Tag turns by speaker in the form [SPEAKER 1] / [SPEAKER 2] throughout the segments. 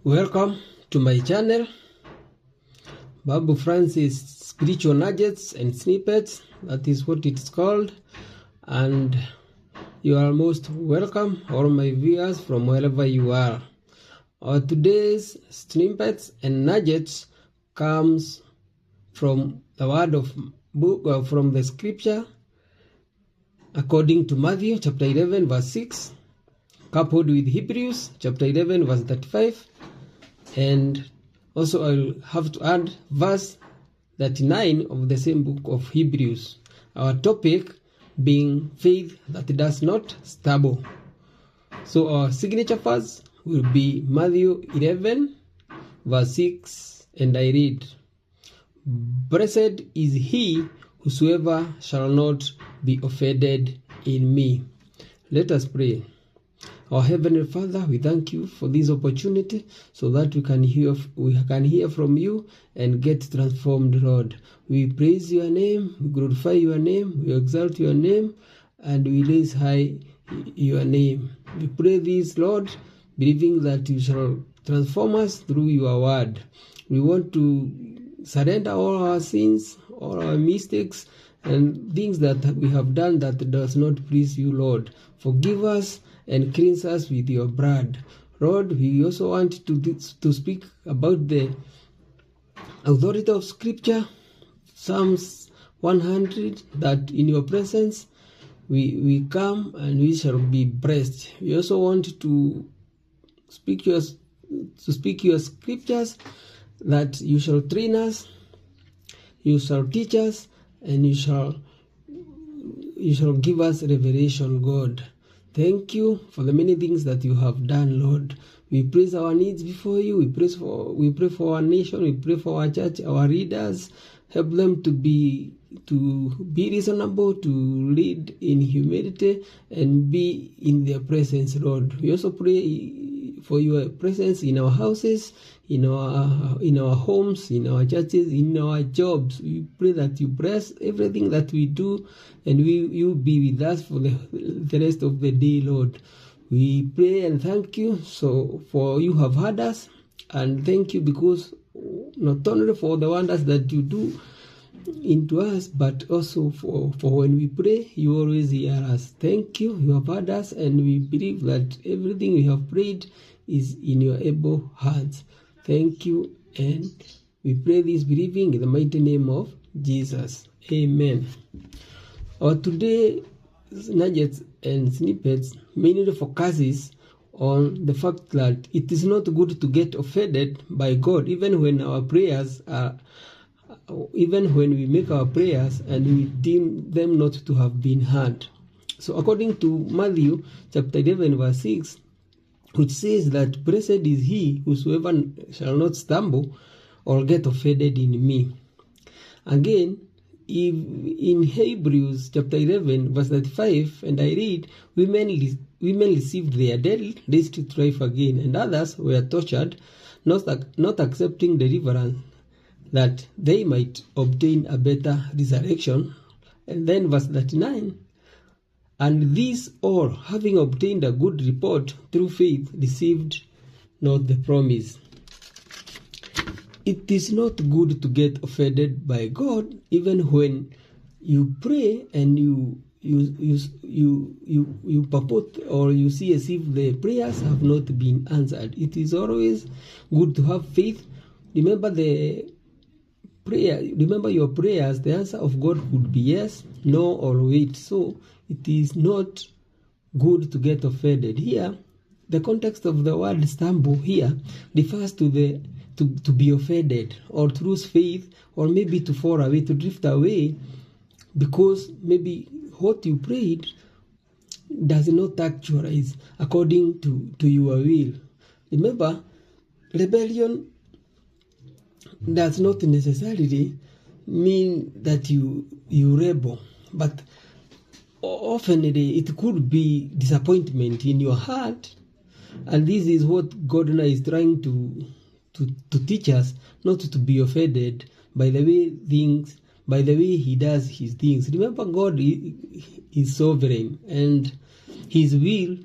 [SPEAKER 1] Welcome to my channel, Babu Francis Spiritual Nuggets and Snippets. That is what it's called. And you are most welcome, all my viewers from wherever you are. Our today's snippets and nuggets comes from the word of book, from the scripture, according to Matthew chapter 11 verse 6, coupled with Hebrews chapter 11 verse 35. And also I'll have to add verse 39 of the same book of Hebrews. Our topic being faith that does not stumble. So our signature verse will be Matthew 11 verse 6, and I read, "Blessed is he whosoever shall not be offended in me." Let us pray. Our Heavenly Father, we thank you for this opportunity so that we can hear from you and get transformed, Lord. We praise your name, we glorify your name, we exalt your name, and we raise high your name. We pray this, Lord, believing that you shall transform us through your word. We want to surrender all our sins, all our mistakes, and things that we have done that does not please you, Lord. Forgive us and cleanse us with your blood. Lord, we also want to speak about the authority of Scripture, Psalms 100, that in your presence we come and we shall be blessed. We also want to speak your scriptures, that you shall train us, you shall teach us, and you shall give us revelation, God. Thank you for the many things that you have done, Lord. We praise our needs before you. We pray for our nation. We pray for our church, our leaders. Help them to be reasonable, to lead in humility, and be in their presence, Lord. We also pray for your presence in our houses, in our homes, in our churches, in our jobs. We pray that you bless everything that we do, and you be with us for the rest of the day, Lord. We pray and thank you for you have heard us, and thank you because not only for the wonders that you do into us, but also for when we pray, you always hear us. Thank you, you have heard us, and we believe that everything we have prayed is in your able hands. Thank you, and we pray this believing in the mighty name of Jesus. Amen. Our today's nuggets and snippets mainly focuses on the fact that it is not good to get offended by God, even when we make our prayers and we deem them not to have been heard. So according to Matthew chapter 11 verse 6, which says that blessed is he whosoever shall not stumble or get offended in me. Again, if in Hebrews chapter 11 verse 35, and I read, women received their dead, raised to life again, and others were tortured, not accepting deliverance, that they might obtain a better resurrection. And then verse 39, and these all, having obtained a good report through faith, received not the promise. It is not good to get offended by God, even when you pray and you purport or you see as if the prayers have not been answered. It is always good to have faith. Remember your prayers, the answer of God could be yes, no, or wait. So it is not good to get offended. Here, the context of the word stumble here refers to be offended, or to lose faith, or maybe to fall away, to drift away, because maybe what you prayed does not actualize according to your will. Remember, rebellion does not necessarily mean that you rebel, but often it could be disappointment in your heart, and this is what God is trying to teach us, not to be offended by the way he does his things. Remember, God is sovereign, and his will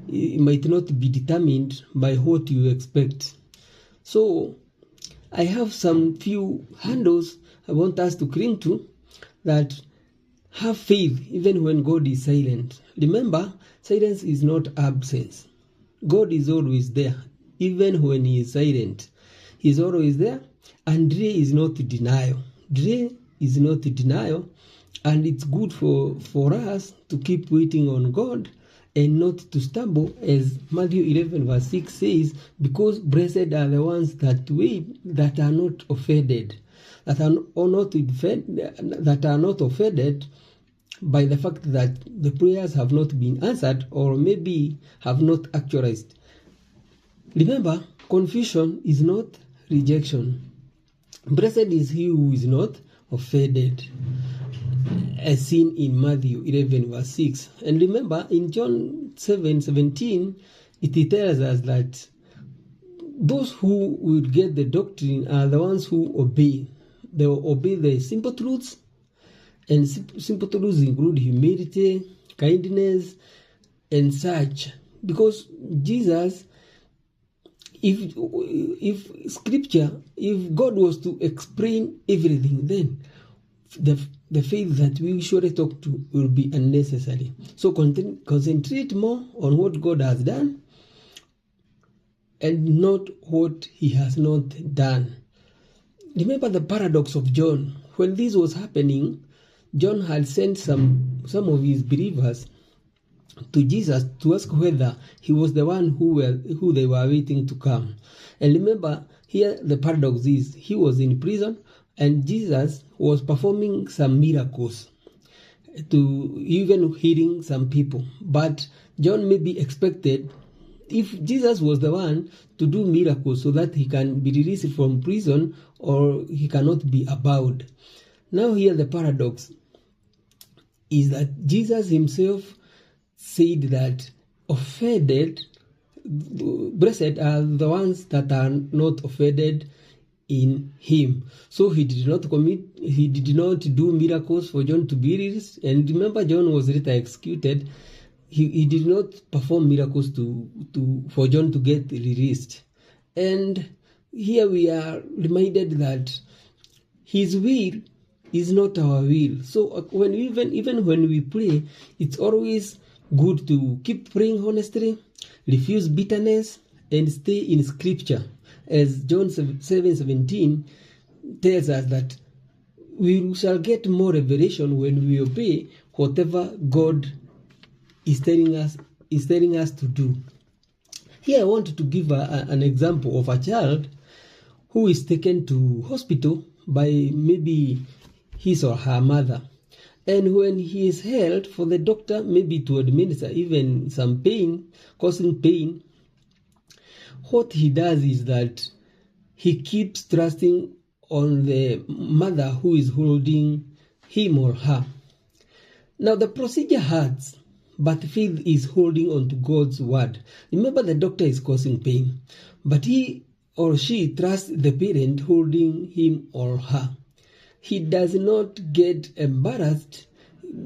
[SPEAKER 1] it might not be determined by what you expect. So I have some few handles I want us to cling to that have faith even when God is silent. Remember, silence is not absence. God is always there, even when he is silent. He is always there, and delay is not denial. Delay is not denial, and it's good for us to keep waiting on God and not to stumble, as Matthew 11 verse 6 says, because blessed are the ones that wait, that are not offended, that are not offended by the fact that the prayers have not been answered or maybe have not actualized. Remember, confusion is not rejection. Blessed is he who is not offended, as seen in Matthew 11 verse 6. And remember, in John 7:17, it tells us that those who will get the doctrine are the ones who obey. They will obey the simple truths, and simple truths include humility, kindness, and such. Because Jesus, if God was to explain everything, then the faith that we usually talk to will be unnecessary. So concentrate more on what God has done and not what he has not done. Remember the paradox of John. When this was happening, John had sent some of his believers to Jesus to ask whether he was the one who they were waiting to come. And remember, here the paradox is, he was in prison and Jesus was performing some miracles, to even healing some people. But John maybe expected, if Jesus was the one to do miracles so that he can be released from prison or he cannot be abowed. Now here the paradox is that Jesus himself said that blessed are the ones that are not offended in him. So he did not do miracles for John to be released. And remember, John was later executed. He did not perform miracles for John to get released. And here we are reminded that his will is not our will. So even when we pray, it's always good to keep praying honestly, refuse bitterness, and stay in Scripture. As John 7:17 tells us that we shall get more revelation when we obey whatever God is telling us to do. Here I want to give an example of a child who is taken to hospital by maybe his or her mother. And when he is held for the doctor maybe to administer even some pain, causing pain, what he does is that he keeps trusting on the mother who is holding him or her. Now the procedure hurts, but faith is holding on to God's word. Remember, the doctor is causing pain, but he or she trusts the parent holding him or her. He does not get embarrassed.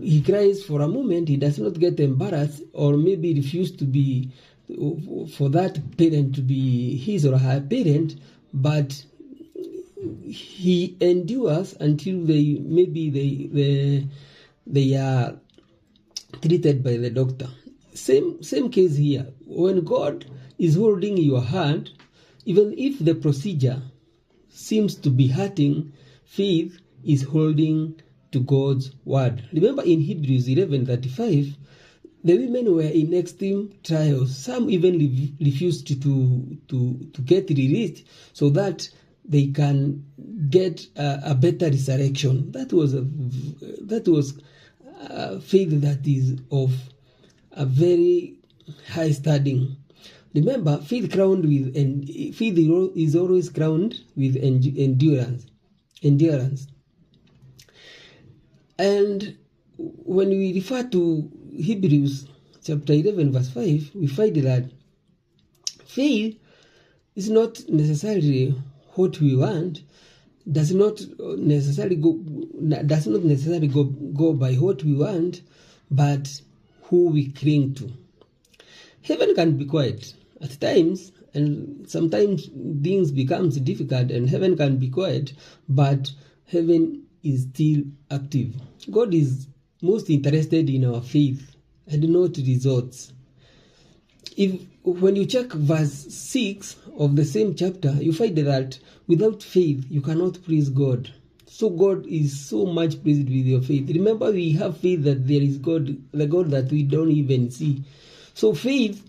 [SPEAKER 1] He cries for a moment. He does not get embarrassed or maybe refuse to be, for that parent to be his or her parent, but he endures until they are treated by the doctor. Same case here. When God is holding your hand, even if the procedure seems to be hurting, faith is holding to God's word. Remember in Hebrews 11:35, the women were in extreme trials. Some even refused to get released so that they can get a better resurrection. That was faith that is of a very high standing. Remember, faith is always crowned with endurance. And when we refer to Hebrews chapter 11 verse 5, we find that faith is not necessarily what we want, does not necessarily go by what we want, but who we cling to. heaven can be quiet at times, and sometimes things becomes difficult and heaven can be quiet, but heaven is still active. God is most interested in our faith and not results. When you check verse 6 of the same chapter, you find that without faith you cannot please God. So God is so much pleased with your faith. Remember, we have faith that there is God, the God that we don't even see. So faith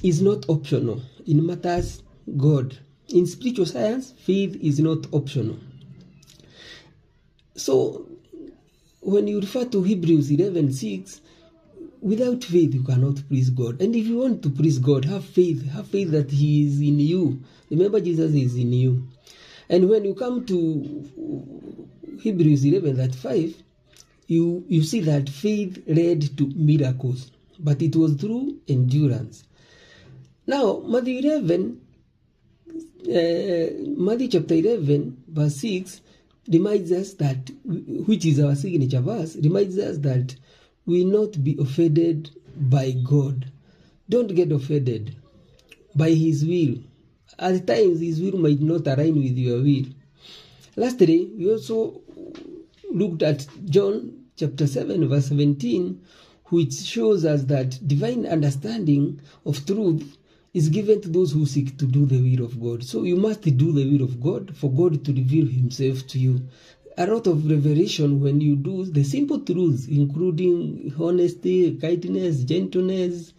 [SPEAKER 1] is not optional in matters God. In spiritual science, faith is not optional. So when you refer to Hebrews 11:6, without faith you cannot please God. And if you want to please God, have faith that He is in you. Remember, Jesus is in you. And when you come to Hebrews 11:5, you see that faith led to miracles, but it was through endurance. Now, Matthew chapter 11, verse 6, reminds us that, which is our signature verse, reminds us that we not be offended by God. Don't get offended by His will. At times, His will might not align with your will. Lastly, we also looked at John chapter 7, verse 17, which shows us that divine understanding of truth is given to those who seek to do the will of God. So you must do the will of God for God to reveal Himself to you. A lot of revelation when you do the simple truths, including honesty, kindness, gentleness,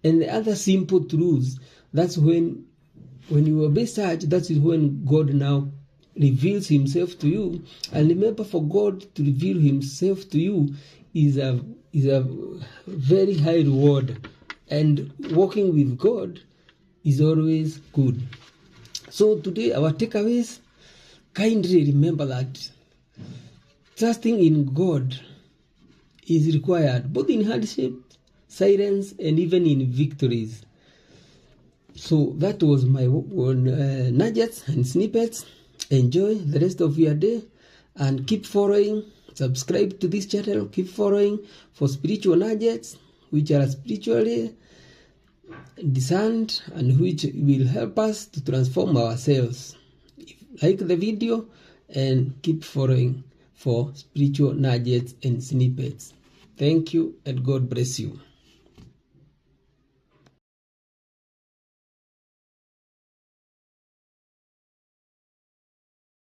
[SPEAKER 1] and the other simple truths. That's when you obey such, that is when God now reveals Himself to you. And remember, for God to reveal Himself to you is a very high reward. And walking with God is always good. So today our takeaways, kindly remember that trusting in God is required, both in hardship, silence, and even in victories. So that was my nuggets and snippets. Enjoy the rest of your day and keep following. Subscribe to this channel. Keep following for spiritual nuggets, which are spiritually discerned and which will help us to transform ourselves. Like the video and keep following for spiritual nuggets and snippets. Thank you and God bless you.